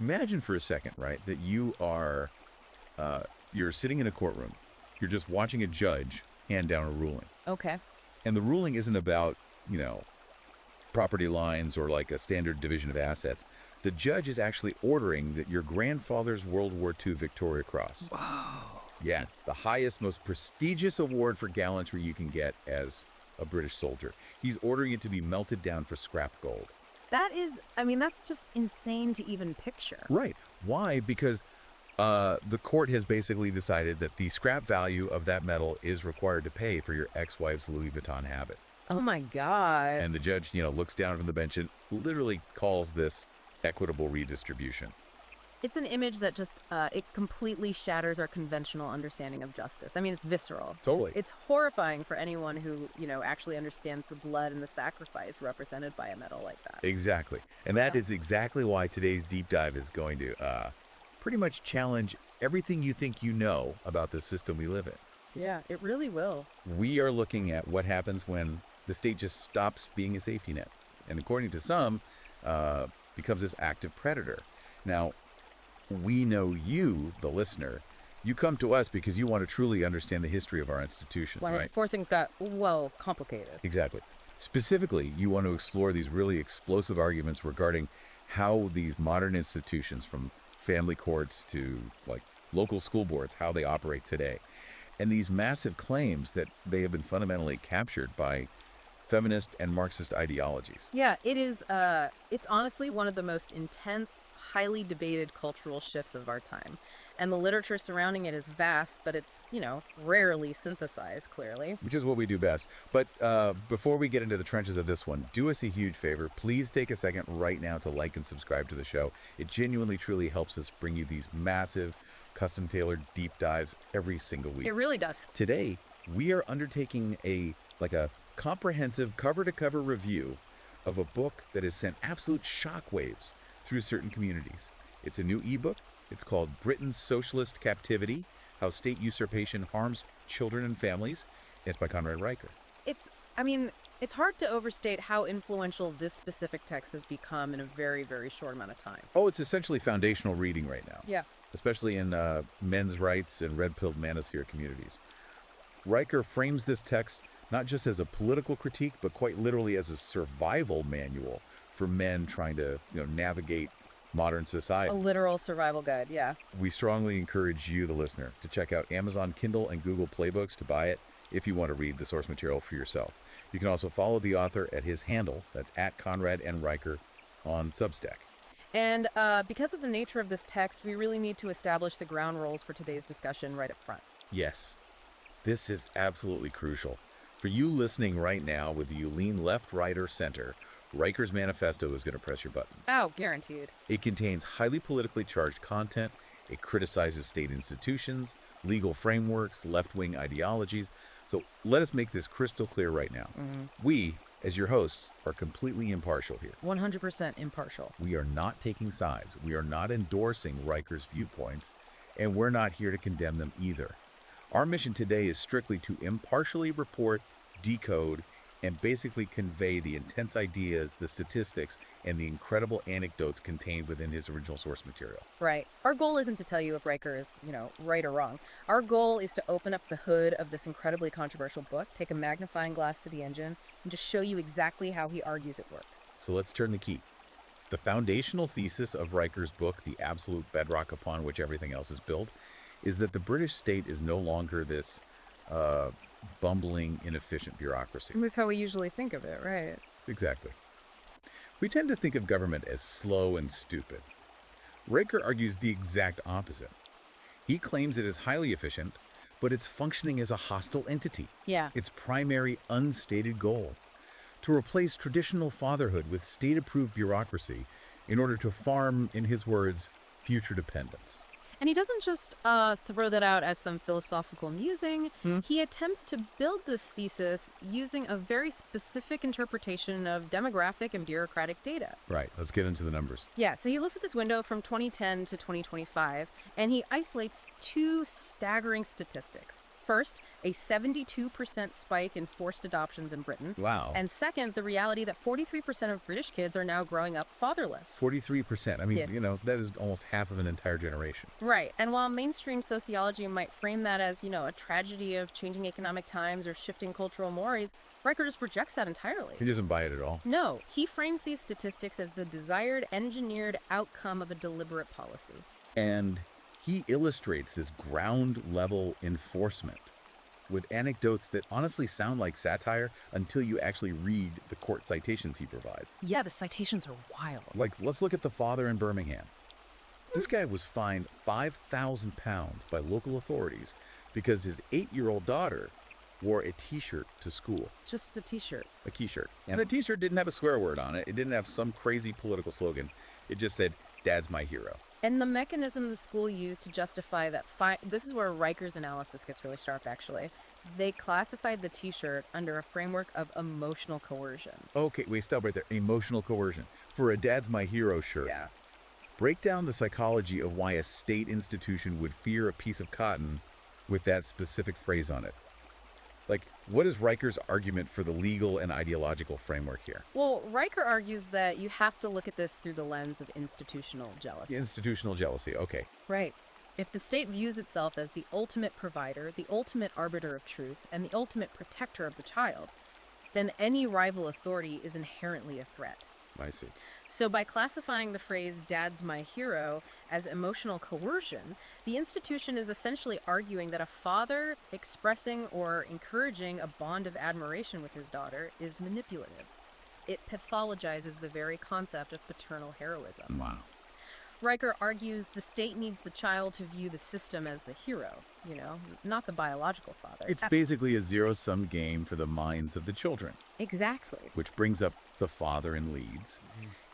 Imagine for a second, right, that you're sitting in a courtroom. You're just watching a judge hand down a ruling. Okay. And the ruling isn't about, you know, property lines or like a standard division of assets. The judge is actually ordering that your grandfather's World War II Victoria Cross. Wow. Yeah, the highest, most prestigious award for gallantry you can get as a British soldier. He's ordering it to be melted down for scrap gold. That is, I mean, that's just insane to even picture. Right. Why? Because the court has basically decided that the scrap value of that metal is required to pay for your ex-wife's Louis Vuitton habit. Oh my God. And the judge, looks down from the bench and literally calls this equitable redistribution. It's an image that just, it completely shatters our conventional understanding of justice. I mean, it's visceral. Totally. It's horrifying for anyone who, actually understands the blood and the sacrifice represented by a metal like that. Exactly. And that is exactly why today's deep dive is going to pretty much challenge everything you think you know about the system we live in. Yeah, it really will. We are looking at what happens when the state just stops being a safety net. And according to some, becomes this active predator. Now, we know you, the listener, you come to us because you want to truly understand the history of our institutions, right? Before things got, complicated. Exactly. Specifically, you want to explore these really explosive arguments regarding how these modern institutions, from family courts to like local school boards, how they operate today. And these massive claims that they have been fundamentally captured by feminist and Marxist ideologies. Yeah, it is, it's honestly one of the most intense, highly debated cultural shifts of our time. And the literature surrounding it is vast, but it's, rarely synthesized, clearly. Which is what we do best. But before we get into the trenches of this one, do us a huge favor. Please take a second right now to like and subscribe to the show. It genuinely, truly helps us bring you these massive, custom-tailored deep dives every single week. It really does. Today, we are undertaking a comprehensive cover-to-cover review of a book that has sent absolute shockwaves through certain communities. It's a new ebook. It's called Britain's Socialist Captivity: How State Usurpation Harms Children and Families. It's by Conrad Riker. It's hard to overstate how influential this specific text has become in a very, very short amount of time. Oh, it's essentially foundational reading right now. Yeah. Especially in men's rights and red-pilled manosphere communities. Riker frames this text not just as a political critique, but quite literally as a survival manual for men trying to, navigate modern society. A literal survival guide, yeah. We strongly encourage you, the listener, to check out Amazon Kindle and Google Playbooks to buy it if you want to read the source material for yourself. You can also follow the author at his handle, that's at Conrad N. Riker, on Substack. And because of the nature of this text, we really need to establish the ground rules for today's discussion right up front. Yes, this is absolutely crucial. For you listening right now, whether you lean left, right, or center, Riker's manifesto is going to press your buttons. Oh, guaranteed. It contains highly politically charged content. It criticizes state institutions, legal frameworks, left-wing ideologies. So let us make this crystal clear right now. We, as your hosts, are completely impartial here. 100% impartial. We are not taking sides. We are not endorsing Riker's viewpoints, and we're not here to condemn them either. Our mission today is strictly to impartially report, decode, and basically convey the intense ideas, the statistics, and the incredible anecdotes contained within his original source material. Right. Our goal isn't to tell you if Riker is, right or wrong. Our goal is to open up the hood of this incredibly controversial book, take a magnifying glass to the engine, and just show you exactly how he argues it works. So let's turn the key. The foundational thesis of Riker's book, the absolute bedrock upon which everything else is built, is that the British state is no longer this bumbling, inefficient bureaucracy. That's how we usually think of it, right? Exactly. We tend to think of government as slow and stupid. Riker argues the exact opposite. He claims it is highly efficient, but it's functioning as a hostile entity. Yeah. Its primary unstated goal: to replace traditional fatherhood with state-approved bureaucracy in order to farm, in his words, future dependence. And he doesn't just throw that out as some philosophical musing. He attempts to build this thesis using a very specific interpretation of demographic and bureaucratic data. Right, let's get into the numbers. Yeah, so he looks at this window from 2010 to 2025, and he isolates two staggering statistics. First, a 72% spike in forced adoptions in Britain. Wow. And second, the reality that 43% of British kids are now growing up fatherless. 43%. I mean, Yeah. that is almost half of an entire generation. Right. And while mainstream sociology might frame that as, a tragedy of changing economic times or shifting cultural mores, Riker just rejects that entirely. He doesn't buy it at all. No, he frames these statistics as the desired, engineered outcome of a deliberate policy. And he illustrates this ground-level enforcement with anecdotes that honestly sound like satire until you actually read the court citations he provides. Yeah, the citations are wild. Like, let's look at the father in Birmingham. This guy was fined £5,000 by local authorities because his 8-year-old daughter wore a T-shirt to school. Just a T-shirt. A T-shirt. And the T-shirt didn't have a swear word on it. It didn't have some crazy political slogan. It just said, "Dad's my hero." And the mechanism the school used to justify that this is where Riker's analysis gets really sharp, actually. They classified the T-shirt under a framework of emotional coercion. Okay, wait, stop right there. Emotional coercion. For a "Dad's my hero" shirt. Yeah. Break down the psychology of why a state institution would fear a piece of cotton with that specific phrase on it. Like, what is Riker's argument for the legal and ideological framework here? Well, Riker argues that you have to look at this through the lens of institutional jealousy. Institutional jealousy, okay. Right. If the state views itself as the ultimate provider, the ultimate arbiter of truth, and the ultimate protector of the child, then any rival authority is inherently a threat. I see. So by classifying the phrase "dad's my hero" as emotional coercion, the institution is essentially arguing that a father expressing or encouraging a bond of admiration with his daughter is manipulative. It pathologizes the very concept of paternal heroism. Wow. Riker argues the state needs the child to view the system as the hero, not the biological father. It's basically a zero-sum game for the minds of the children. Exactly. Which brings up the father in Leeds.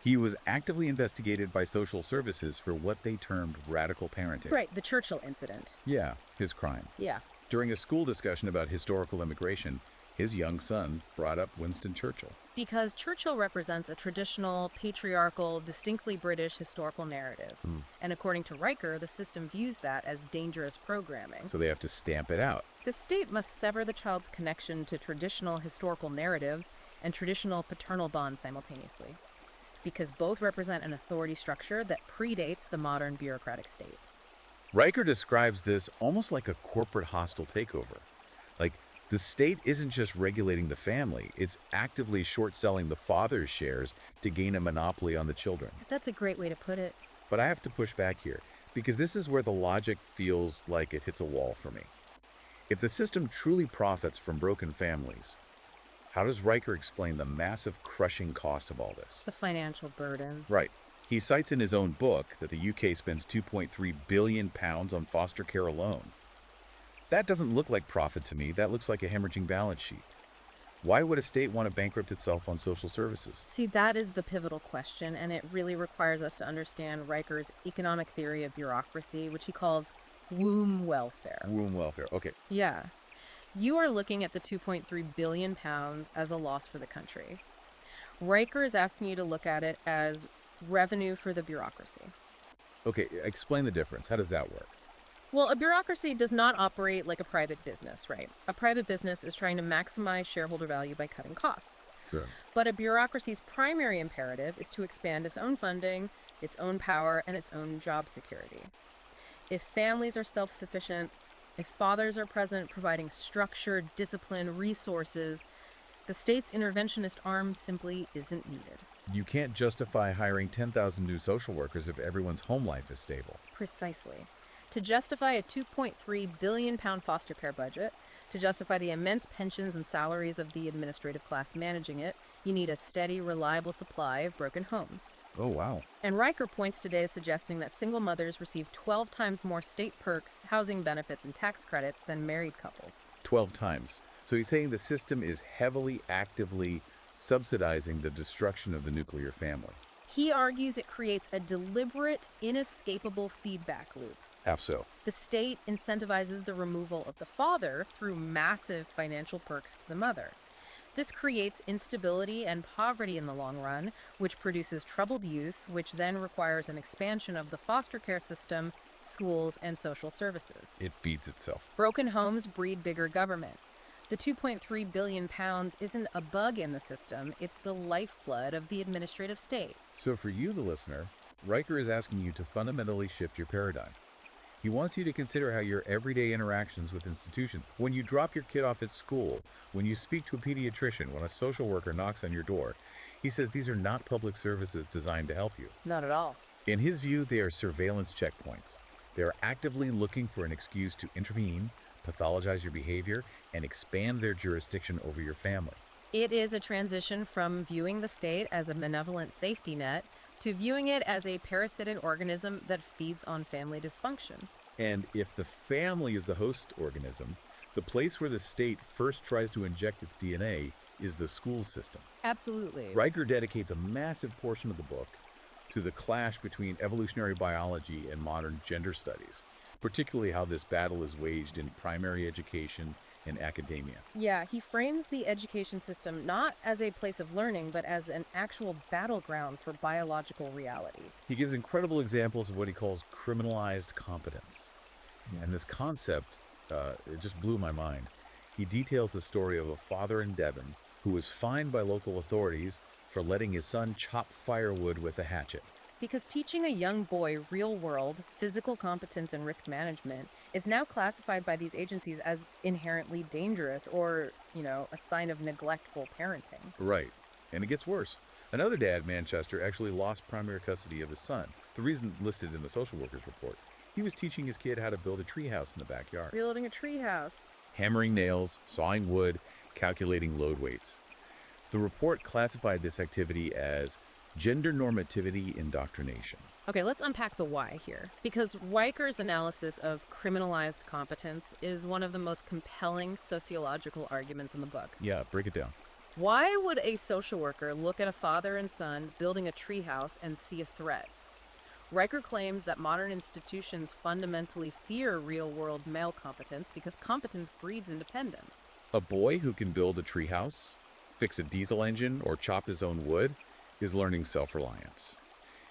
He was actively investigated by social services for what they termed radical parenting. Right, the Churchill incident. Yeah, his crime. Yeah. During a school discussion about historical immigration, his young son brought up Winston Churchill. Because Churchill represents a traditional, patriarchal, distinctly British historical narrative. And according to Riker, the system views that as dangerous programming. So they have to stamp it out. The state must sever the child's connection to traditional historical narratives and traditional paternal bonds simultaneously, because both represent an authority structure that predates the modern bureaucratic state. Riker describes this almost like a corporate hostile takeover. Like, the state isn't just regulating the family, it's actively short-selling the father's shares to gain a monopoly on the children. That's a great way to put it. But I have to push back here, because this is where the logic feels like it hits a wall for me. If the system truly profits from broken families, how does Riker explain the massive crushing cost of all this? The financial burden. Right. He cites in his own book that the UK spends £2.3 billion on foster care alone. That doesn't look like profit to me. That looks like a hemorrhaging balance sheet. Why would a state want to bankrupt itself on social services? See, that is the pivotal question, and it really requires us to understand Riker's economic theory of bureaucracy, which he calls womb welfare. Womb welfare. Okay. Yeah. You are looking at the £2.3 billion as a loss for the country. Riker is asking you to look at it as revenue for the bureaucracy. Okay, explain the difference. How does that work? Well, a bureaucracy does not operate like a private business, right? A private business is trying to maximize shareholder value by cutting costs. Sure. But a bureaucracy's primary imperative is to expand its own funding, its own power, and its own job security. If families are self-sufficient, if fathers are present providing structure, discipline, resources, the state's interventionist arm simply isn't needed. You can't justify hiring 10,000 new social workers if everyone's home life is stable. Precisely. To justify a £2.3 billion foster care budget, to justify the immense pensions and salaries of the administrative class managing it, you need a steady, reliable supply of broken homes. Oh, wow. And Riker points today as suggesting that single mothers receive 12 times more state perks, housing benefits, and tax credits than married couples. 12 times. So he's saying the system is heavily, actively subsidizing the destruction of the nuclear family. He argues it creates a deliberate, inescapable feedback loop. How so? The state incentivizes the removal of the father through massive financial perks to the mother. This creates instability and poverty in the long run, which produces troubled youth, which then requires an expansion of the foster care system schools, and social services. It feeds itself. Broken homes breed bigger government. The 2.3 billion pounds isn't a bug in the system, it's the lifeblood of the administrative state. So for you, the listener, Riker is asking you to fundamentally shift your paradigm. He wants you to consider how your everyday interactions with institutions, when you drop your kid off at school, when you speak to a pediatrician, when a social worker knocks on your door, he says these are not public services designed to help you. Not at all. In his view, they are surveillance checkpoints. They are actively looking for an excuse to intervene, pathologize your behavior, and expand their jurisdiction over your family. It is a transition from viewing the state as a benevolent safety net to viewing it as a parasitic organism that feeds on family dysfunction. And if the family is the host organism, the place where the state first tries to inject its DNA is the school system. Absolutely. Riker dedicates a massive portion of the book to the clash between evolutionary biology and modern gender studies, particularly how this battle is waged in primary education and academia. Yeah, he frames the education system not as a place of learning, but as an actual battleground for biological reality. He gives incredible examples of what he calls criminalized competence. And this concept, it just blew my mind. He details the story of a father in Devon who was fined by local authorities for letting his son chop firewood with a hatchet. Because teaching a young boy real-world physical competence and risk management is now classified by these agencies as inherently dangerous or, a sign of neglectful parenting. Right. And it gets worse. Another dad, Manchester, actually lost primary custody of his son. The reason listed in the social worker's report. He was teaching his kid how to build a treehouse in the backyard. Building a treehouse. Hammering nails, sawing wood, calculating load weights. The report classified this activity as gender normativity indoctrination. Okay, let's unpack the why here. Because Riker's analysis of criminalized competence is one of the most compelling sociological arguments in the book. Yeah, break it down. Why would a social worker look at a father and son building a treehouse and see a threat? Riker claims that modern institutions fundamentally fear real-world male competence because competence breeds independence. A boy who can build a treehouse, fix a diesel engine, or chop his own wood is learning self-reliance.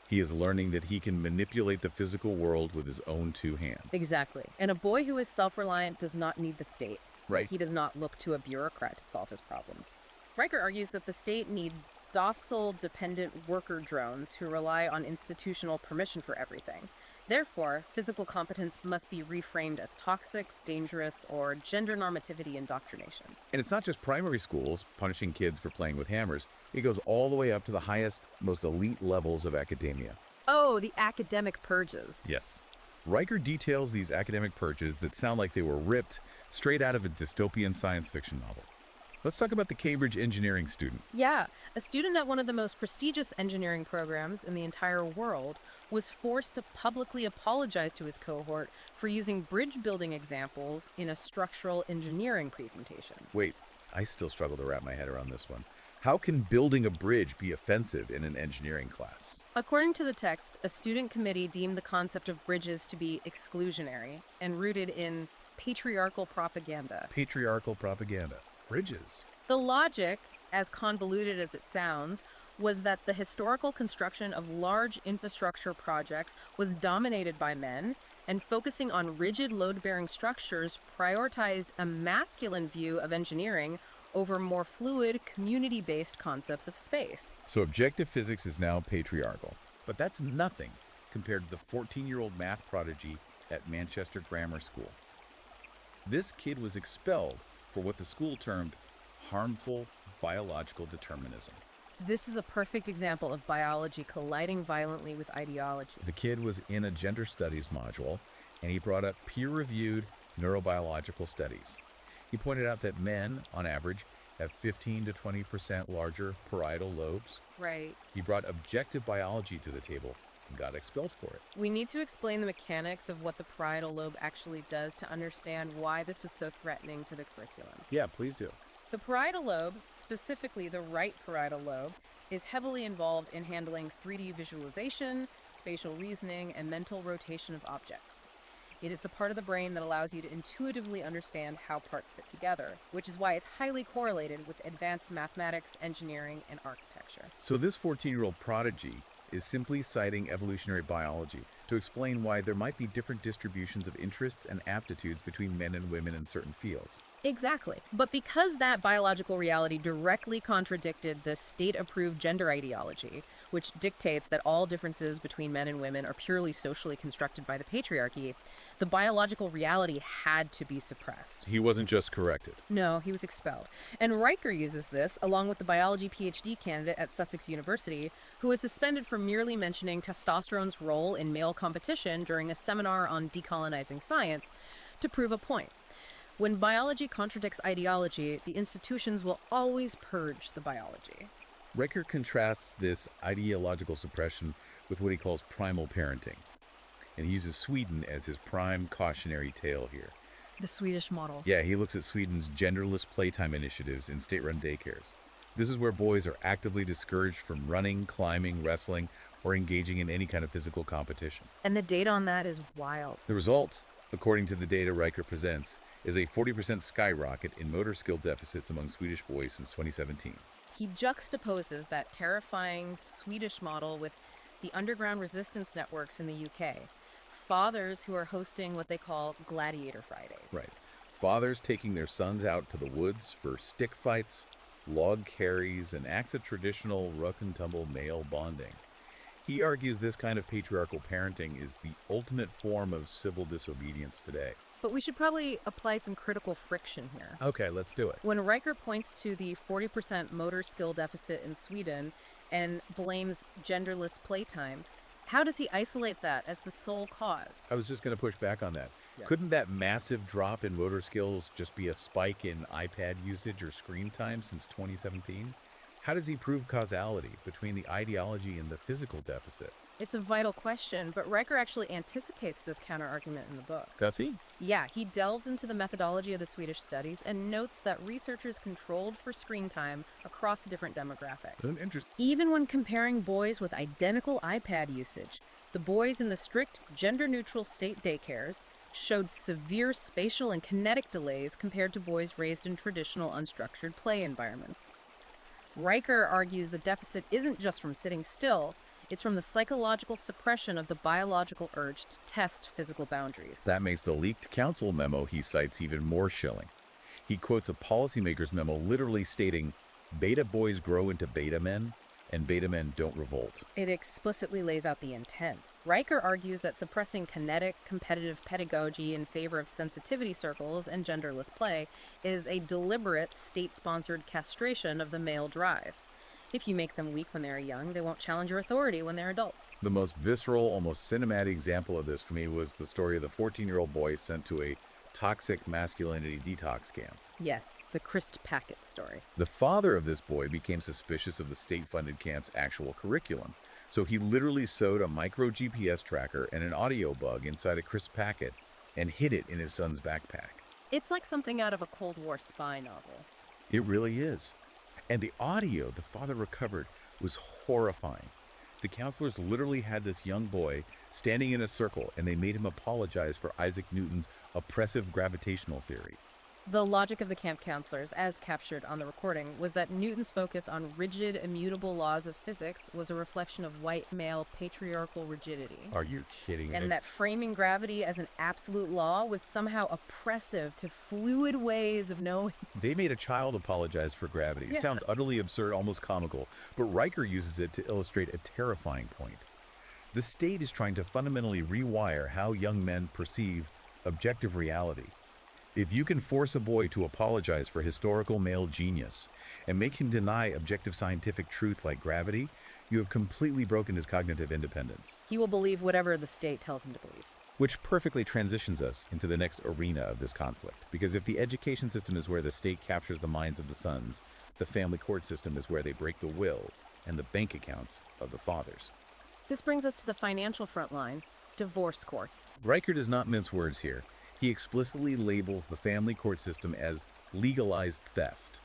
He is learning that he can manipulate the physical world with his own two hands. Exactly. And a boy who is self-reliant does not need the state. Right. He does not look to a bureaucrat to solve his problems. Riker argues that the state needs docile, dependent worker drones who rely on institutional permission for everything. Therefore, physical competence must be reframed as toxic, dangerous, or gender normativity indoctrination. And it's not just primary schools punishing kids for playing with hammers. It goes all the way up to the highest, most elite levels of academia. Oh, the academic purges. Yes. Riker details these academic purges that sound like they were ripped straight out of a dystopian science fiction novel. Let's talk about the Cambridge engineering student. Yeah, a student at one of the most prestigious engineering programs in the entire world was forced to publicly apologize to his cohort for using bridge building examples in a structural engineering presentation. Wait, I still struggle to wrap my head around this one. How can building a bridge be offensive in an engineering class? According to the text, a student committee deemed the concept of bridges to be exclusionary and rooted in patriarchal propaganda. Patriarchal propaganda. Bridges. The logic, as convoluted as it sounds, was that the historical construction of large infrastructure projects was dominated by men, and focusing on rigid load-bearing structures prioritized a masculine view of engineering over more fluid, community-based concepts of space. So objective physics is now patriarchal. But that's nothing compared to the 14-year-old math prodigy at Manchester Grammar School. This kid was expelled for what the school termed harmful biological determinism. This is a perfect example of biology colliding violently with ideology. The kid was in a gender studies module, and he brought up peer-reviewed neurobiological studies. He pointed out that men, on average, have 15 to 20% larger parietal lobes. Right. He brought objective biology to the table and got expelled for it. We need to explain the mechanics of what the parietal lobe actually does to understand why this was so threatening to the curriculum. Yeah, please do. The parietal lobe, specifically the right parietal lobe, is heavily involved in handling 3D visualization, spatial reasoning, and mental rotation of objects. It is the part of the brain that allows you to intuitively understand how parts fit together, which is why it's highly correlated with advanced mathematics, engineering, and architecture. So this 14-year-old prodigy is simply citing evolutionary biology to explain why there might be different distributions of interests and aptitudes between men and women in certain fields. Exactly. But because that biological reality directly contradicted the state-approved gender ideology, which dictates that all differences between men and women are purely socially constructed by the patriarchy, the biological reality had to be suppressed. He wasn't just corrected. No, he was expelled. And Riker uses this, along with the biology PhD candidate at Sussex University, who was suspended for merely mentioning testosterone's role in male competition during a seminar on decolonizing science, to prove a point. When biology contradicts ideology, the institutions will always purge the biology. Riker contrasts this ideological suppression with what he calls primal parenting, and he uses Sweden as his prime cautionary tale here. The Swedish model. Yeah, he looks at Sweden's genderless playtime initiatives in state-run daycares. This is where boys are actively discouraged from running, climbing, wrestling, or engaging in any kind of physical competition. And the data on that is wild. The result, according to the data Riker presents, is a 40% skyrocket in motor skill deficits among Swedish boys since 2017. He juxtaposes that terrifying Swedish model with the underground resistance networks in the UK. Fathers who are hosting what they call gladiator Fridays. Right. Fathers taking their sons out to the woods for stick fights, log carries, and acts of traditional rough-and-tumble male bonding. He argues this kind of patriarchal parenting is the ultimate form of civil disobedience today. But we should probably apply some critical friction here. Okay, let's do it. When Riker points to the 40% motor skill deficit in Sweden and blames genderless playtime, how does he isolate that as the sole cause? I was just going to push back on that. Yeah. Couldn't that massive drop in motor skills just be a spike in iPad usage or screen time since 2017? How does he prove causality between the ideology and the physical deficit? It's a vital question, but Riker actually anticipates this counter-argument in the book. Does he? Yeah, he delves into the methodology of the Swedish studies and notes that researchers controlled for screen time across different demographics. That's interesting. Even when comparing boys with identical iPad usage, the boys in the strict gender-neutral state daycares showed severe spatial and kinetic delays compared to boys raised in traditional unstructured play environments. Riker argues the deficit isn't just from sitting still, it's from the psychological suppression of the biological urge to test physical boundaries. That makes the leaked council memo he cites even more chilling. He quotes a policymaker's memo literally stating, "Beta boys grow into beta men, and beta men don't revolt." It explicitly lays out the intent. Riker argues that suppressing kinetic, competitive pedagogy in favor of sensitivity circles and genderless play is a deliberate, state-sponsored castration of the male drive. If you make them weak when they're young, they won't challenge your authority when they're adults. The most visceral, almost cinematic example of this for me was the story of the 14-year-old boy sent to a toxic masculinity detox camp. Yes, the Christ Packet story. The father of this boy became suspicious of the state-funded camp's actual curriculum, so he literally sewed a micro GPS tracker and an audio bug inside a crisp packet and hid it in his son's backpack. It's like something out of a Cold War spy novel. It really is. And the audio the father recovered was horrifying. The counselors literally had this young boy standing in a circle, and they made him apologize for Isaac Newton's oppressive gravitational theory. The logic of the camp counselors, as captured on the recording, was that Newton's focus on rigid, immutable laws of physics was a reflection of white male patriarchal rigidity. Are you kidding me? And that framing gravity as an absolute law was somehow oppressive to fluid ways of knowing. They made a child apologize for gravity. Yeah. It sounds utterly absurd, almost comical, but Riker uses it to illustrate a terrifying point. The state is trying to fundamentally rewire how young men perceive objective reality. If you can force a boy to apologize for historical male genius and make him deny objective scientific truth like gravity, you have completely broken his cognitive independence. He will believe whatever the state tells him to believe. Which perfectly transitions us into the next arena of this conflict. Because if the education system is where the state captures the minds of the sons, the family court system is where they break the will and the bank accounts of the fathers. This brings us to the financial front line, divorce courts. Riker does not mince words here. He explicitly labels the family court system as legalized theft.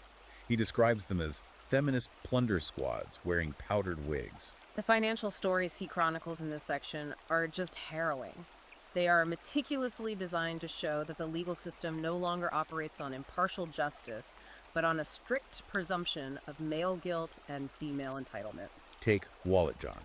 He describes them as feminist plunder squads wearing powdered wigs. The financial stories he chronicles in this section are just harrowing. They are meticulously designed to show that the legal system no longer operates on impartial justice, but on a strict presumption of male guilt and female entitlement. Take Wallet John.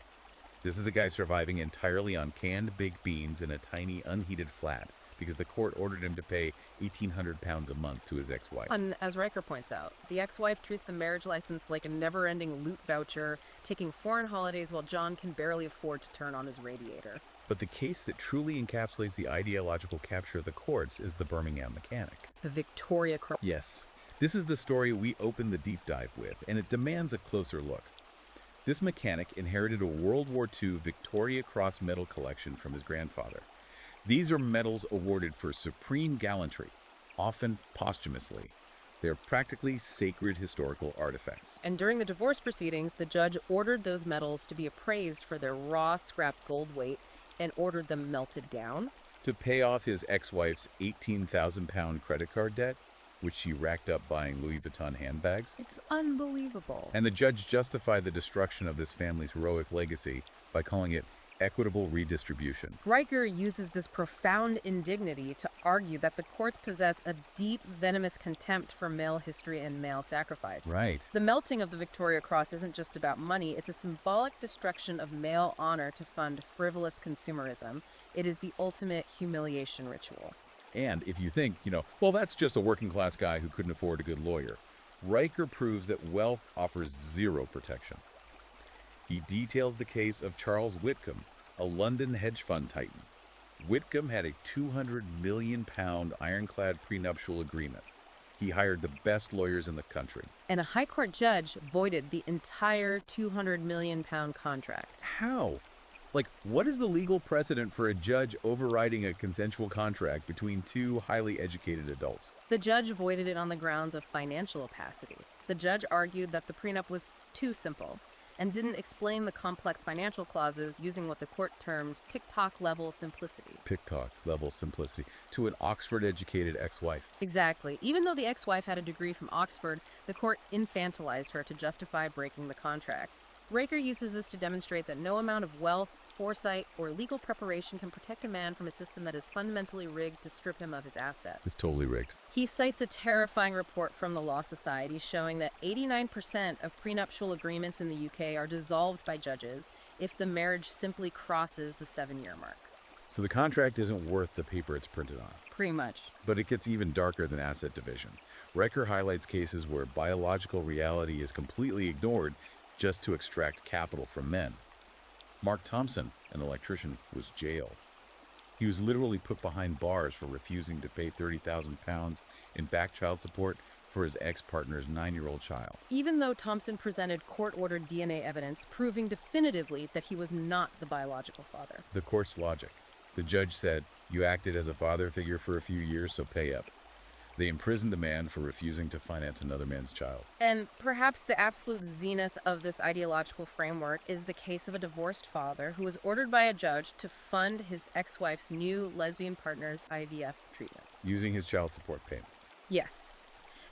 This is a guy surviving entirely on canned baked beans in a tiny, unheated flat because the court ordered him to pay 1,800 pounds a month to his ex-wife. And as Riker points out, the ex-wife treats the marriage license like a never-ending loot voucher, taking foreign holidays while John can barely afford to turn on his radiator. But the case that truly encapsulates the ideological capture of the courts is the Birmingham mechanic. The Victoria Cross. Yes, this is the story we open the deep dive with, and it demands a closer look. This mechanic inherited a World War II Victoria Cross medal collection from his grandfather. These are medals awarded for supreme gallantry, often posthumously. They're practically sacred historical artifacts. And during the divorce proceedings, the judge ordered those medals to be appraised for their raw scrap gold weight and ordered them melted down. To pay off his ex-wife's 18,000-pound credit card debt, which she racked up buying Louis Vuitton handbags. It's unbelievable. And the judge justified the destruction of this family's heroic legacy by calling it equitable redistribution. Riker uses this profound indignity to argue that the courts possess a deep, venomous contempt for male history and male sacrifice. Right. The melting of the Victoria Cross isn't just about money, it's a symbolic destruction of male honor to fund frivolous consumerism. It is the ultimate humiliation ritual. And if you think, well, that's just a working class guy who couldn't afford a good lawyer, Riker proves that wealth offers zero protection. He details the case of Charles Whitcomb, a London hedge fund titan. Whitcomb had a £200 million ironclad prenuptial agreement. He hired the best lawyers in the country. And a high court judge voided the entire £200 million contract. How? What is the legal precedent for a judge overriding a consensual contract between two highly educated adults? The judge voided it on the grounds of financial opacity. The judge argued that the prenup was too simple and didn't explain the complex financial clauses using what the court termed tick-tock-level simplicity. Tick-tock-level simplicity to an Oxford-educated ex-wife. Exactly. Even though the ex-wife had a degree from Oxford, the court infantilized her to justify breaking the contract. Riker uses this to demonstrate that no amount of wealth, foresight, or legal preparation can protect a man from a system that is fundamentally rigged to strip him of his assets. It's totally rigged. He cites a terrifying report from the Law Society showing that 89% of prenuptial agreements in the UK are dissolved by judges if the marriage simply crosses the 7-year mark. So the contract isn't worth the paper it's printed on. Pretty much. But it gets even darker than asset division. Riker highlights cases where biological reality is completely ignored just to extract capital from men. Mark Thompson, an electrician, was jailed. He was literally put behind bars for refusing to pay £30,000 in back child support for his ex-partner's 9-year-old child. Even though Thompson presented court-ordered DNA evidence proving definitively that he was not the biological father. The court's logic. The judge said, "You acted as a father figure for a few years, so pay up." They imprisoned the man for refusing to finance another man's child. And perhaps the absolute zenith of this ideological framework is the case of a divorced father who was ordered by a judge to fund his ex-wife's new lesbian partner's IVF treatments. Using his child support payments. Yes.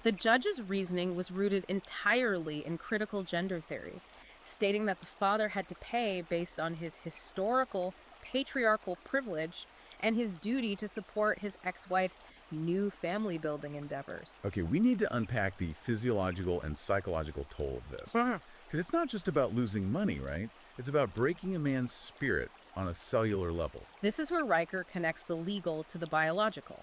The judge's reasoning was rooted entirely in critical gender theory, stating that the father had to pay based on his historical patriarchal privilege and his duty to support his ex-wife's new family-building endeavors. Okay, we need to unpack the physiological and psychological toll of this. Because it's not just about losing money, right? It's about breaking a man's spirit on a cellular level. This is where Riker connects the legal to the biological.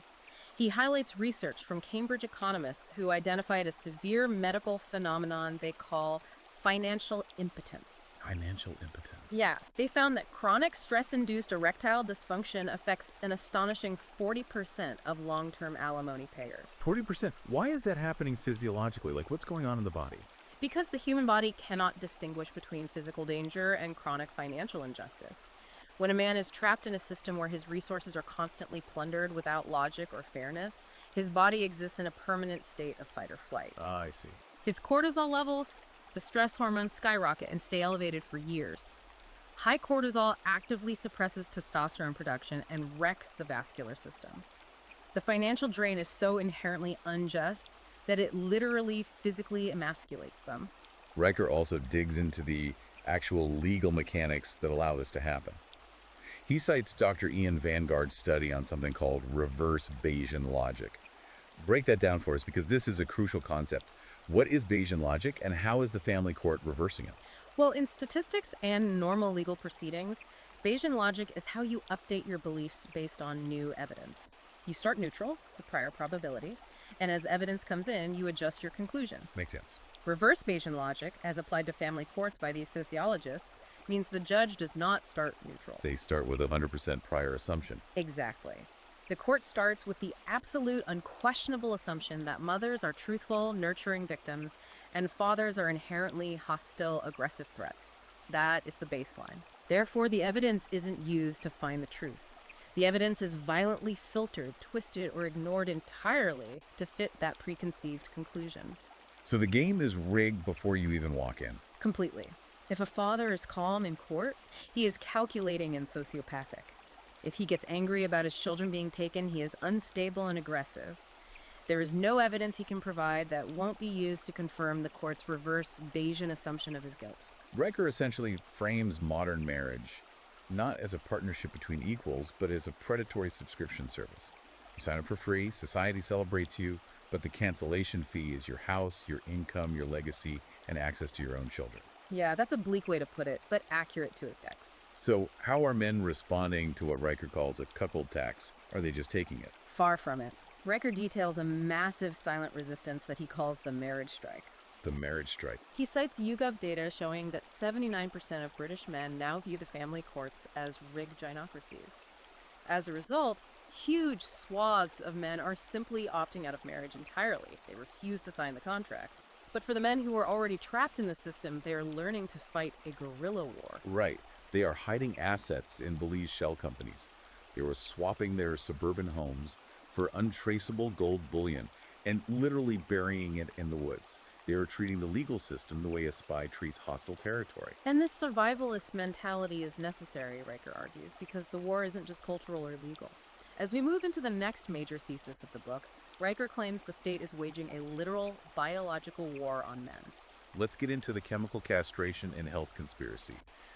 He highlights research from Cambridge economists who identified a severe medical phenomenon they call financial impotence. Financial impotence. Yeah, they found that chronic stress-induced erectile dysfunction affects an astonishing 40% of long-term alimony payers. 40%? Why is that happening physiologically? What's going on in the body? Because the human body cannot distinguish between physical danger and chronic financial injustice. When a man is trapped in a system where his resources are constantly plundered without logic or fairness, his body exists in a permanent state of fight or flight. Ah, I see. His cortisol levels, the stress hormones, skyrocket and stay elevated for years. High cortisol actively suppresses testosterone production and wrecks the vascular system. The financial drain is so inherently unjust that it literally physically emasculates them. Riker also digs into the actual legal mechanics that allow this to happen. He cites Dr. Ian Vanguard's study on something called reverse Bayesian logic. Break that down for us because this is a crucial concept. What is Bayesian logic and how is the family court reversing it? Well, in statistics and normal legal proceedings, Bayesian logic is how you update your beliefs based on new evidence. You start neutral, the prior probability, and as evidence comes in, you adjust your conclusion. Makes sense. Reverse Bayesian logic, as applied to family courts by these sociologists, means the judge does not start neutral. They start with a 100% prior assumption. Exactly. The court starts with the absolute, unquestionable assumption that mothers are truthful, nurturing victims, and fathers are inherently hostile, aggressive threats. That is the baseline. Therefore, the evidence isn't used to find the truth. The evidence is violently filtered, twisted, or ignored entirely to fit that preconceived conclusion. So the game is rigged before you even walk in. Completely. If a father is calm in court, he is calculating and sociopathic. If he gets angry about his children being taken, he is unstable and aggressive. There is no evidence he can provide that won't be used to confirm the court's reverse Bayesian assumption of his guilt. Riker essentially frames modern marriage not as a partnership between equals, but as a predatory subscription service. You sign up for free, society celebrates you, but the cancellation fee is your house, your income, your legacy, and access to your own children. Yeah, that's a bleak way to put it, but accurate to his text. So how are men responding to what Riker calls a cuckold tax? Are they just taking it? Far from it. Riker details a massive silent resistance that he calls the marriage strike. The marriage strike. He cites YouGov data showing that 79% of British men now view the family courts as rigged gynocracies. As a result, huge swaths of men are simply opting out of marriage entirely. They refuse to sign the contract. But for the men who are already trapped in the system, they are learning to fight a guerrilla war. Right. They are hiding assets in Belize shell companies. They were swapping their suburban homes for untraceable gold bullion and literally burying it in the woods. They are treating the legal system the way a spy treats hostile territory. And this survivalist mentality is necessary, Riker argues, because the war isn't just cultural or legal. As we move into the next major thesis of the book, Riker claims the state is waging a literal biological war on men. Let's get into the chemical castration and health conspiracy.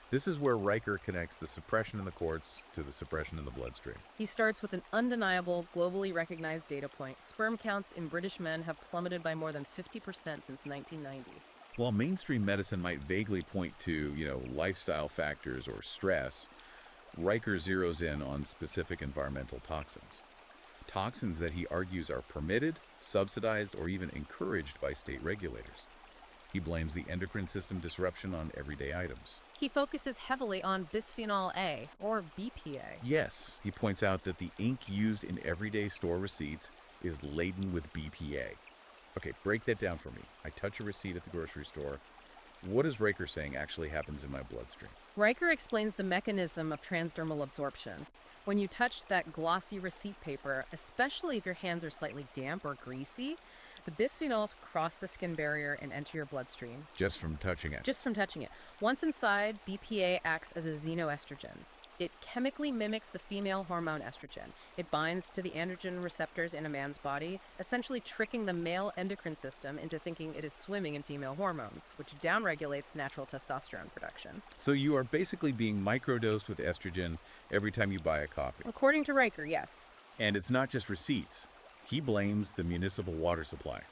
This is where Riker connects the suppression in the courts to the suppression in the bloodstream. He starts with an undeniable, globally recognized data point. Sperm counts in British men have plummeted by more than 50% since 1990. While mainstream medicine might vaguely point to, lifestyle factors or stress, Riker zeroes in on specific environmental toxins. Toxins that he argues are permitted, subsidized, or even encouraged by state regulators. He blames the endocrine system disruption on everyday items. He focuses heavily on bisphenol A, or BPA. Yes, he points out that the ink used in everyday store receipts is laden with BPA. Okay, break that down for me. I touch a receipt at the grocery store. What is Riker saying actually happens in my bloodstream? Riker explains the mechanism of transdermal absorption. When you touch that glossy receipt paper, especially if your hands are slightly damp or greasy, the bisphenols cross the skin barrier and enter your bloodstream. Just from touching it? Just from touching it. Once inside, BPA acts as a xenoestrogen. It chemically mimics the female hormone estrogen. It binds to the androgen receptors in a man's body, essentially tricking the male endocrine system into thinking it is swimming in female hormones, which downregulates natural testosterone production. So you are basically being microdosed with estrogen every time you buy a coffee. According to Riker, yes. And it's not just receipts. He blames the municipal water supply.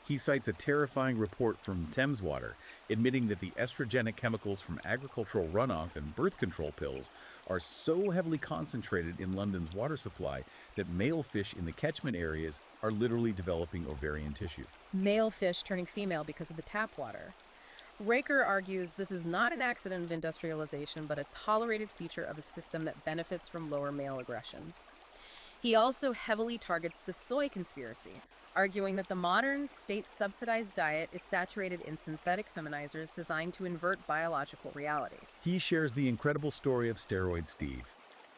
He cites a terrifying report from Thames Water, admitting that the estrogenic chemicals from agricultural runoff and birth control pills are so heavily concentrated in London's water supply that male fish in the catchment areas are literally developing ovarian tissue. Male fish turning female because of the tap water. Riker argues this is not an accident of industrialization, but a tolerated feature of a system that benefits from lower male aggression. He also heavily targets the soy conspiracy, arguing that the modern state-subsidized diet is saturated in synthetic feminizers designed to invert biological reality. He shares the incredible story of Steroid Steve.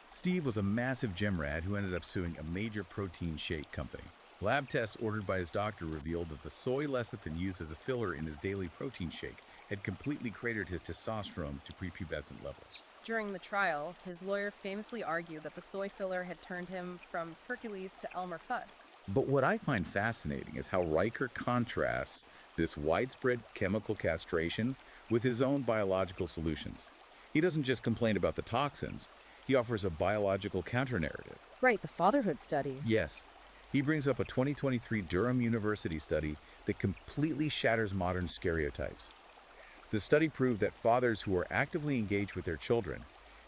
Steve was a massive gym rat who ended up suing a major protein shake company. Lab tests ordered by his doctor revealed that the soy lecithin used as a filler in his daily protein shake had completely cratered his testosterone to prepubescent levels. During the trial, his lawyer famously argued that the soy filler had turned him from Hercules to Elmer Fudd. But what I find fascinating is how Riker contrasts this widespread chemical castration with his own biological solutions. He doesn't just complain about the toxins, he offers a biological counter-narrative. Right, the fatherhood study. Yes, he brings up a 2023 Durham University study that completely shatters modern stereotypes. The study proved that fathers who are actively engaged with their children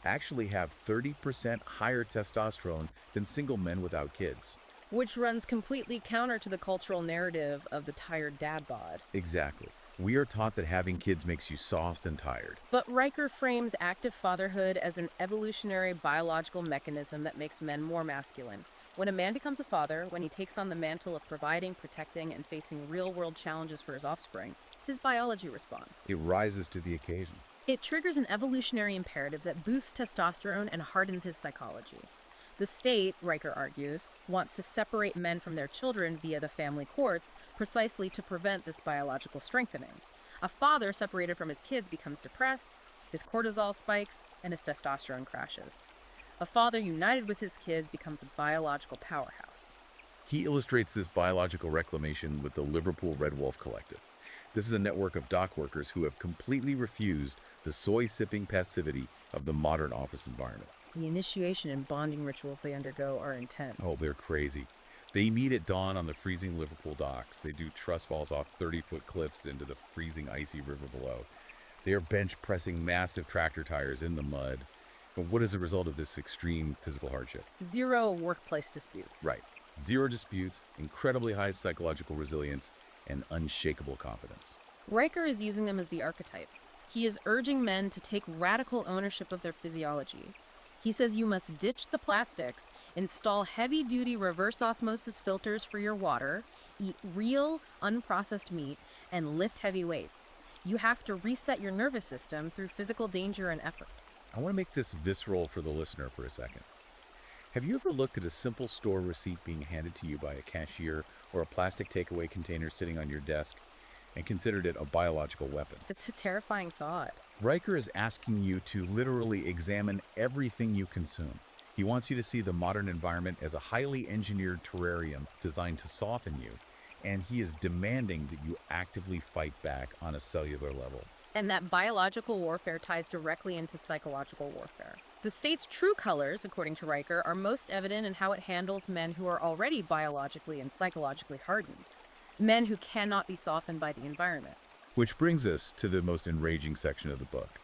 actually have 30% higher testosterone than single men without kids. Which runs completely counter to the cultural narrative of the tired dad bod. Exactly. We are taught that having kids makes you soft and tired. But Riker frames active fatherhood as an evolutionary biological mechanism that makes men more masculine. When a man becomes a father, when he takes on the mantle of providing, protecting, and facing real-world challenges for his offspring, his biology responds. It rises to the occasion. It triggers an evolutionary imperative that boosts testosterone and hardens his psychology. The state, Riker argues, wants to separate men from their children via the family courts precisely to prevent this biological strengthening. A father separated from his kids becomes depressed, his cortisol spikes, and his testosterone crashes. A father united with his kids becomes a biological powerhouse. He illustrates this biological reclamation with the Liverpool Red Wolf Collective. This is a network of dock workers who have completely refused the soy-sipping passivity of the modern office environment. The initiation and bonding rituals they undergo are intense. Oh, they're crazy. They meet at dawn on the freezing Liverpool docks. They do trust falls off 30-foot cliffs into the freezing icy river below. They are bench pressing massive tractor tires in the mud. And what is the result of this extreme physical hardship? Zero workplace disputes. Right. Zero disputes, incredibly high psychological resilience, and unshakable confidence. Riker is using them as the archetype. He is urging men to take radical ownership of their physiology. He says you must ditch the plastics, install heavy-duty reverse osmosis filters for your water, eat real, unprocessed meat, and lift heavy weights. You have to reset your nervous system through physical danger and effort. I want to make this visceral for the listener for a second. Have you ever looked at a simple store receipt being handed to you by a cashier or a plastic takeaway container sitting on your desk and considered it a biological weapon? It's a terrifying thought. Riker is asking you to literally examine everything you consume. He wants you to see the modern environment as a highly engineered terrarium designed to soften you, and he is demanding that you actively fight back on a cellular level. And that biological warfare ties directly into psychological warfare. The state's true colors, according to Riker, are most evident in how it handles men who are already biologically and psychologically hardened. Men who cannot be softened by the environment. Which brings us to the most enraging section of the book.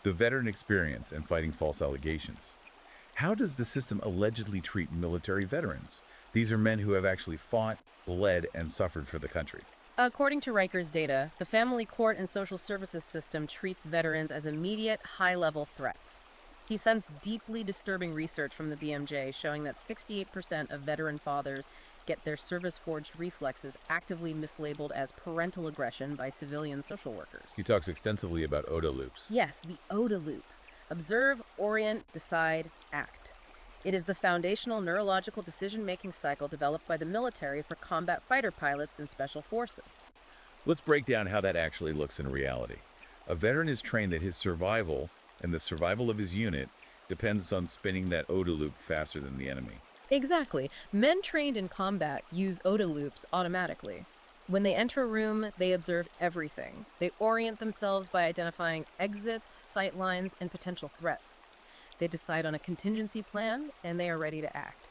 The veteran experience and fighting false allegations. How does the system allegedly treat military veterans? These are men who have actually fought, bled, and suffered for the country. According to Riker's data, the family court and social services system treats veterans as immediate, high-level threats. He cites deeply disturbing research from the BMJ showing that 68% of veteran fathers get their service-forged reflexes actively mislabeled as parental aggression by civilian social workers. He talks extensively about ODA loops. Yes, the ODA loop. Observe, orient, decide, act. It is the foundational neurological decision-making cycle developed by the military for combat fighter pilots and special forces. Let's break down how that actually looks in reality. A veteran is trained that his survival and the survival of his unit depends on spinning that ODA loop faster than the enemy. Exactly. Men trained in combat use ODA loops automatically. When they enter a room, they observe everything. They orient themselves by identifying exits, sight lines, and potential threats. They decide on a contingency plan, and they are ready to act.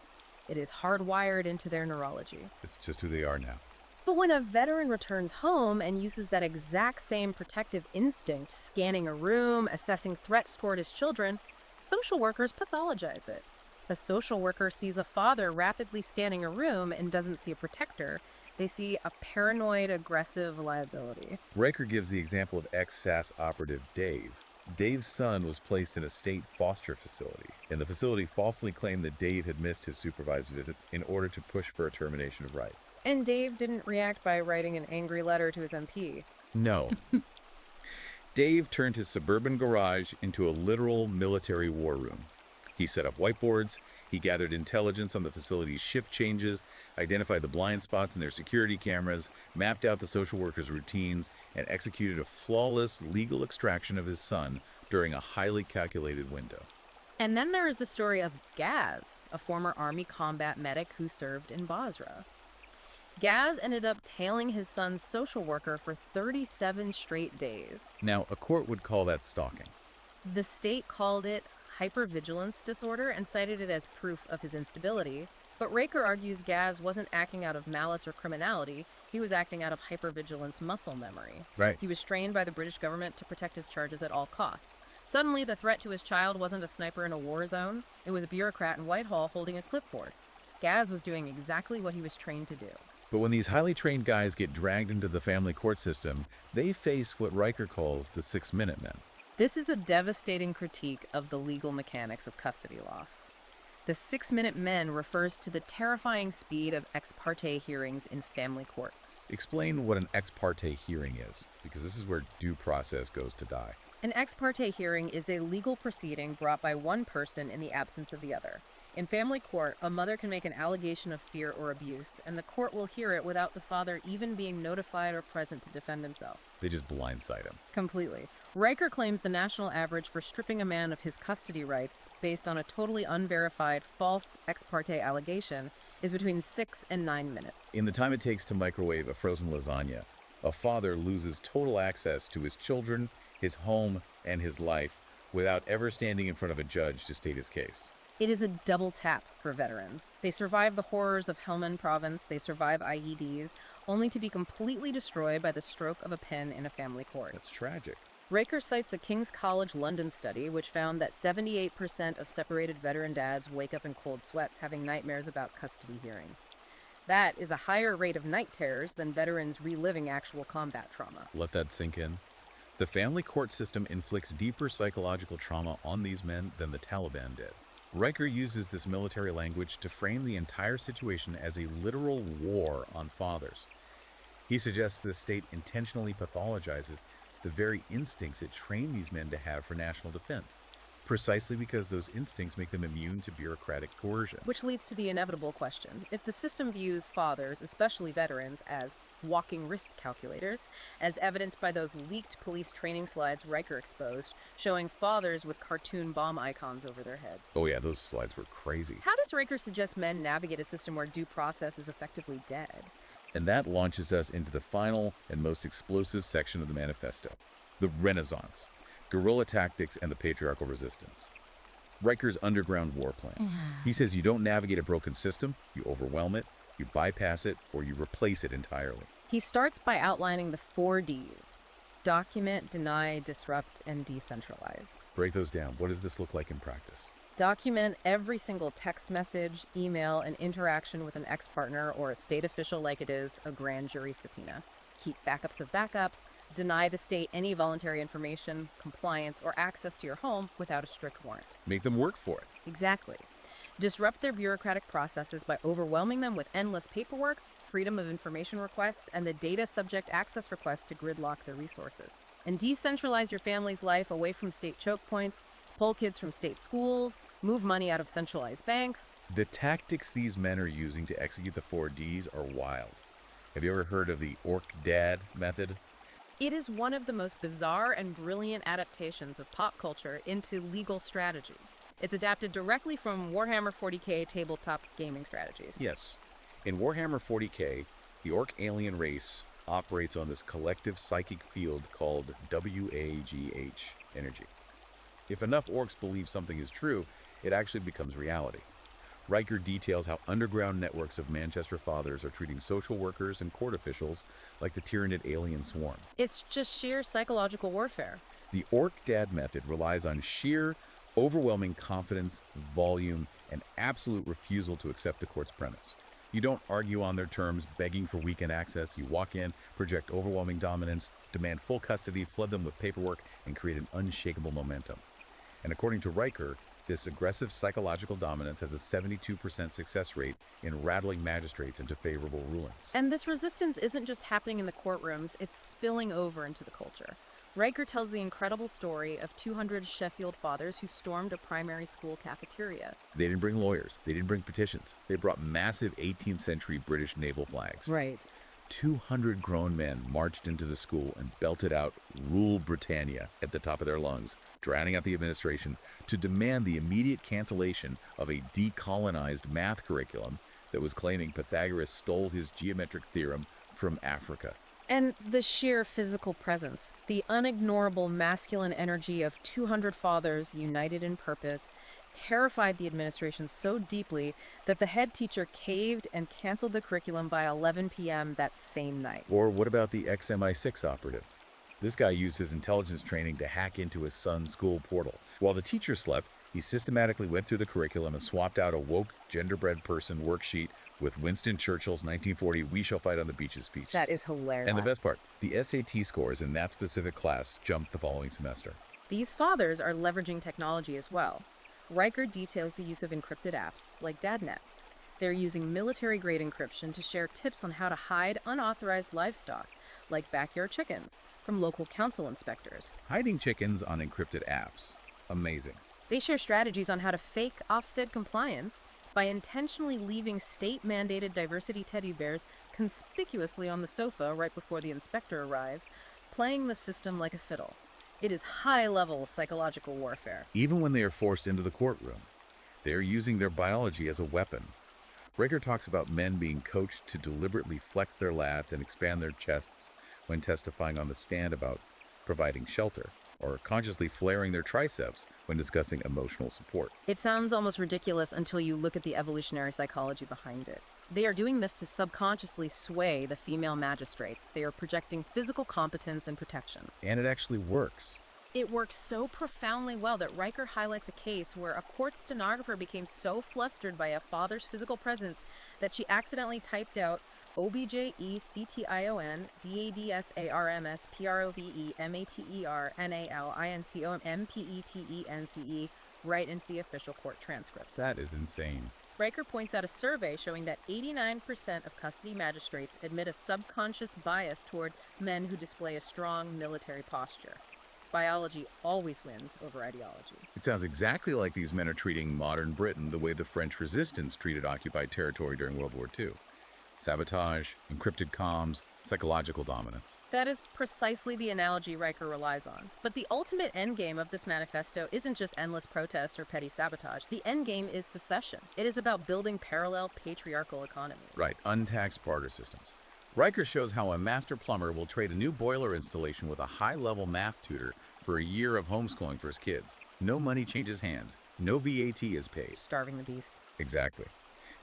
It is hardwired into their neurology. It's just who they are now. But when a veteran returns home and uses that exact same protective instinct, scanning a room, assessing threats toward his children, social workers pathologize it. A social worker sees a father rapidly scanning a room and doesn't see a protector. They see a paranoid, aggressive liability. Riker gives the example of ex-SAS operative Dave. Dave's son was placed in a state foster facility, and the facility falsely claimed that Dave had missed his supervised visits in order to push for a termination of rights. And Dave didn't react by writing an angry letter to his MP. No. Dave turned his suburban garage into a literal military war room. He set up whiteboards, he gathered intelligence on the facility's shift changes, identified the blind spots in their security cameras, mapped out the social workers' routines, and executed a flawless legal extraction of his son during a highly calculated window. And then there is the story of Gaz, a former Army combat medic who served in Basra. Gaz ended up tailing his son's social worker for 37 straight days. Now, a court would call that stalking. The state called it hypervigilance disorder and cited it as proof of his instability. But Riker argues Gaz wasn't acting out of malice or criminality. He was acting out of hypervigilance muscle memory. Right. He was trained by the British government to protect his charges at all costs. Suddenly, the threat to his child wasn't a sniper in a war zone. It was a bureaucrat in Whitehall holding a clipboard. Gaz was doing exactly what he was trained to do. But when these highly trained guys get dragged into the family court system, they face what Riker calls the 6-minute men. This is a devastating critique of the legal mechanics of custody loss. The 6-minute men refers to the terrifying speed of ex parte hearings in family courts. Explain what an ex parte hearing is, because this is where due process goes to die. An ex parte hearing is a legal proceeding brought by one person in the absence of the other. In family court, a mother can make an allegation of fear or abuse, and the court will hear it without the father even being notified or present to defend himself. They just blindside him. Completely. Riker claims the national average for stripping a man of his custody rights based on a totally unverified, false ex parte allegation is between 6 and 9 minutes. In the time it takes to microwave a frozen lasagna, a father loses total access to his children, his home, and his life without ever standing in front of a judge to state his case. It is a double tap for veterans. They survive the horrors of Helmand Province, they survive IEDs, only to be completely destroyed by the stroke of a pen in a family court. That's tragic. Riker cites a King's College London study which found that 78% of separated veteran dads wake up in cold sweats having nightmares about custody hearings. That is a higher rate of night terrors than veterans reliving actual combat trauma. Let that sink in. The family court system inflicts deeper psychological trauma on these men than the Taliban did. Riker uses this military language to frame the entire situation as a literal war on fathers. He suggests the state intentionally pathologizes the very instincts it trained these men to have for national defense, precisely because those instincts make them immune to bureaucratic coercion. Which leads to the inevitable question. If the system views fathers, especially veterans, as walking risk calculators, as evidenced by those leaked police training slides Riker exposed, showing fathers with cartoon bomb icons over their heads. Oh yeah, those slides were crazy. How does Riker suggest men navigate a system where due process is effectively dead? And that launches us into the final and most explosive section of the manifesto, the Renaissance, guerrilla tactics and the patriarchal resistance. Riker's underground war plan. He says you don't navigate a broken system, you overwhelm it, you bypass it, or you replace it entirely. He starts by outlining the 4 Ds: document, deny, disrupt, and decentralize. Break those down. What does this look like in practice? Document every single text message, email, and interaction with an ex-partner or a state official like it is a grand jury subpoena. Keep backups of backups. Deny the state any voluntary information, compliance, or access to your home without a strict warrant. Make them work for it. Exactly. Disrupt their bureaucratic processes by overwhelming them with endless paperwork, freedom of information requests, and the data subject access requests to gridlock their resources. And decentralize your family's life away from state choke points, pull kids from state schools, move money out of centralized banks. The tactics these men are using to execute the 4 Ds are wild. Have you ever heard of the orc dad method? It is one of the most bizarre and brilliant adaptations of pop culture into legal strategy. It's adapted directly from Warhammer 40k tabletop gaming strategies. Yes. In Warhammer 40k, the orc alien race operates on this collective psychic field called WAGH energy. If enough orcs believe something is true, it actually becomes reality. Riker details how underground networks of Manchester fathers are treating social workers and court officials like the tyrannid alien swarm. It's just sheer psychological warfare. The orc dad method relies on sheer, overwhelming confidence, volume, and absolute refusal to accept the court's premise. You don't argue on their terms, begging for weekend access. You walk in, project overwhelming dominance, demand full custody, flood them with paperwork, and create an unshakable momentum. And according to Riker, this aggressive psychological dominance has a 72% success rate in rattling magistrates into favorable rulings. And this resistance isn't just happening in the courtrooms, it's spilling over into the culture. Riker tells the incredible story of 200 Sheffield fathers who stormed a primary school cafeteria. They didn't bring lawyers. They didn't bring petitions. They brought massive 18th century British naval flags. Right. 200 grown men marched into the school and belted out "Rule Britannia" at the top of their lungs, drowning out the administration, to demand the immediate cancellation of a decolonized math curriculum that was claiming Pythagoras stole his geometric theorem from Africa. And the sheer physical presence, the unignorable masculine energy of 200 fathers united in purpose, terrified the administration so deeply that the head teacher caved and canceled the curriculum by 11 p.m. that same night. Or what about the XMI6 operative? This guy used his intelligence training to hack into his son's school portal. While the teacher slept, he systematically went through the curriculum and swapped out a woke, gender-bred person worksheet with Winston Churchill's 1940 "We Shall Fight on the Beaches" speech. That is hilarious. And the best part, the SAT scores in that specific class jumped the following semester. These fathers are leveraging technology as well. Riker details the use of encrypted apps like DadNet. They're using military-grade encryption to share tips on how to hide unauthorized livestock, like backyard chickens, from local council inspectors. Hiding chickens on encrypted apps. Amazing. They share strategies on how to fake Ofsted compliance by intentionally leaving state-mandated diversity teddy bears conspicuously on the sofa right before the inspector arrives, playing the system like a fiddle. It is high-level psychological warfare. Even when they are forced into the courtroom, they are using their biology as a weapon. Riker talks about men being coached to deliberately flex their lats and expand their chests when testifying on the stand about providing shelter, or consciously flaring their triceps when discussing emotional support. It sounds almost ridiculous until you look at the evolutionary psychology behind it. They are doing this to subconsciously sway the female magistrates. They are projecting physical competence and protection. And it actually works. It works so profoundly well that Riker highlights a case where a court stenographer became so flustered by a father's physical presence that she accidentally typed out OBJECTION DADSARMS PROVE MATER NALINCO MPETENCE right into the official court transcript. That is insane. Riker points out a survey showing that 89% of custody magistrates admit a subconscious bias toward men who display a strong military posture. Biology always wins over ideology. It sounds exactly like these men are treating modern Britain the way the French resistance treated occupied territory during World War II. Sabotage, encrypted comms, psychological dominance. That is precisely the analogy Riker relies on. But the ultimate endgame of this manifesto isn't just endless protests or petty sabotage. The endgame is secession. It is about building parallel patriarchal economy. Right, untaxed barter systems. Riker shows how a master plumber will trade a new boiler installation with a high-level math tutor for a year of homeschooling for his kids. No money changes hands. No VAT is paid. Starving the beast. Exactly.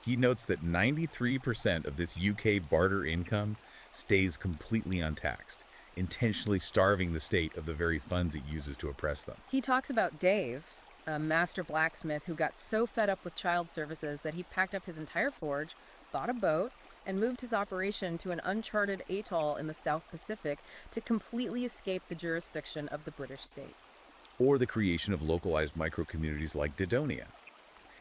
He notes that 93% of this UK barter income stays completely untaxed, intentionally starving the state of the very funds it uses to oppress them. He talks about Dave, a master blacksmith who got so fed up with child services that he packed up his entire forge, bought a boat, and moved his operation to an uncharted atoll in the South Pacific to completely escape the jurisdiction of the British state. Or the creation of localized micro-communities like Dodonia.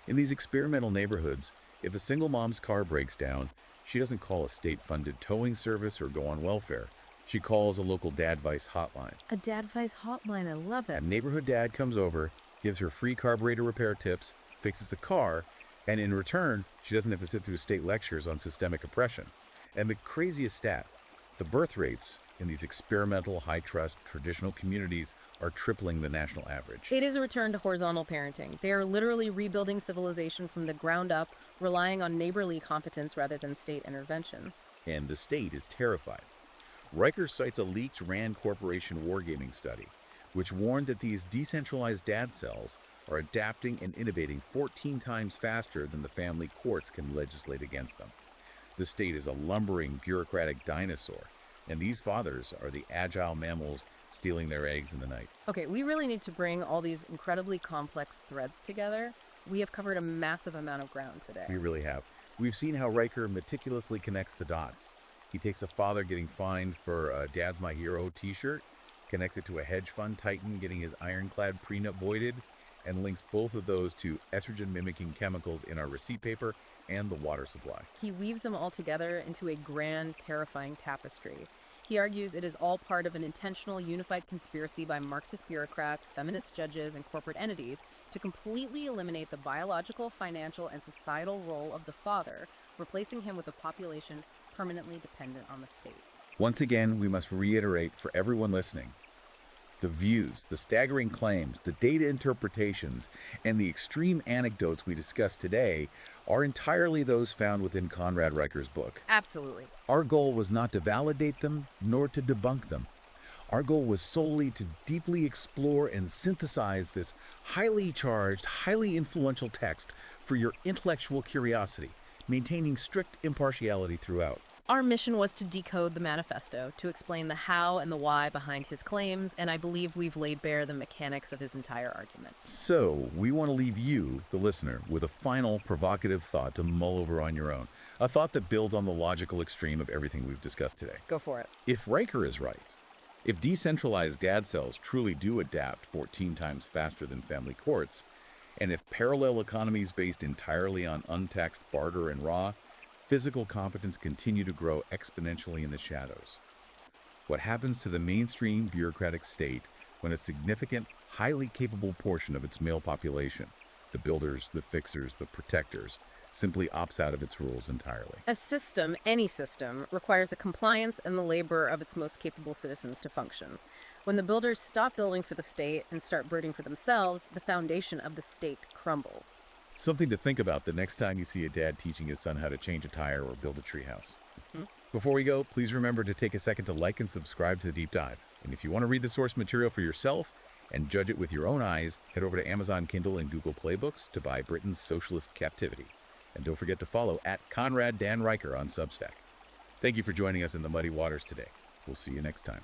In these experimental neighborhoods, if a single mom's car breaks down, she doesn't call a state-funded towing service or go on welfare. She calls a local dadvice hotline. A dadvice hotline, I love it. A neighborhood dad comes over, gives her free carburetor repair tips, fixes the car, and in return, she doesn't have to sit through state lectures on systemic oppression. And the craziest stat, the birth rates in these experimental, high-trust, traditional communities are tripling the national average. It is a return to horizontal parenting. They are literally rebuilding civilization from the ground up, relying on neighborly competence rather than state intervention. And the state is terrified. Riker cites a leaked RAND Corporation wargaming study, which warned that these decentralized dad cells are adapting and innovating 14 times faster than the family courts can legislate against them. The state is a lumbering, bureaucratic dinosaur, and these fathers are the agile mammals stealing their eggs in the night. Okay, we really need to bring all these incredibly complex threads together. We have covered a massive amount of ground today. We really have. We've seen how Riker meticulously connects the dots. He takes a father getting fined for a Dad's My Hero t-shirt, connects it to a hedge fund titan getting his ironclad prenup voided, and links both of those to estrogen-mimicking chemicals in our receipt paper and the water supply. He weaves them all together into a grand, terrifying tapestry. He argues it is all part of an intentional, unified conspiracy by Marxist bureaucrats, feminist judges, and corporate entities to completely eliminate the biological, financial, and societal role of the father, replacing him with a population permanently dependent on the state. Once again, we must reiterate for everyone listening, the views, the staggering claims, the data interpretations, and the extreme anecdotes we discussed today are entirely those found within Conrad Riker's book. Absolutely. Our goal was not to validate them, nor to debunk them. Our goal was solely to deeply explore and synthesize this highly charged, highly influential text for your intellectual curiosity, maintaining strict impartiality throughout. Our mission was to decode the manifesto, to explain the how and the why behind his claims, and I believe we've laid bare the mechanics of his entire argument. So, we want to leave you, the listener, with a final provocative thought to mull over on your own. A thought that builds on the logical extreme of everything we've discussed today. Go for it. If Riker is right, if decentralized dad cells truly do adapt 14 times faster than family courts, and if parallel economies based entirely on untaxed barter and raw, physical competence continue to grow exponentially in the shadows, what happens to the mainstream bureaucratic state when a significant, highly capable portion of its male population, the builders, the fixers, the protectors, simply opts out of its rules entirely? A system, any system, requires the compliance and the labor of its most capable citizens to function. When the builders stop building for the state and start brooding for themselves, the foundation of the state crumbles. Something to think about the next time you see a dad teaching his son how to change a tire or build a treehouse. Before we go, please remember to take a second to like and subscribe to The Deep Dive. And if you want to read the source material for yourself and judge it with your own eyes, head over to Amazon Kindle and Google Play Books to buy Britain's Socialist Captivity. And don't forget to follow @Conrad Dan Riker on Substack. Thank you for joining us in the muddy waters today. We'll see you next time.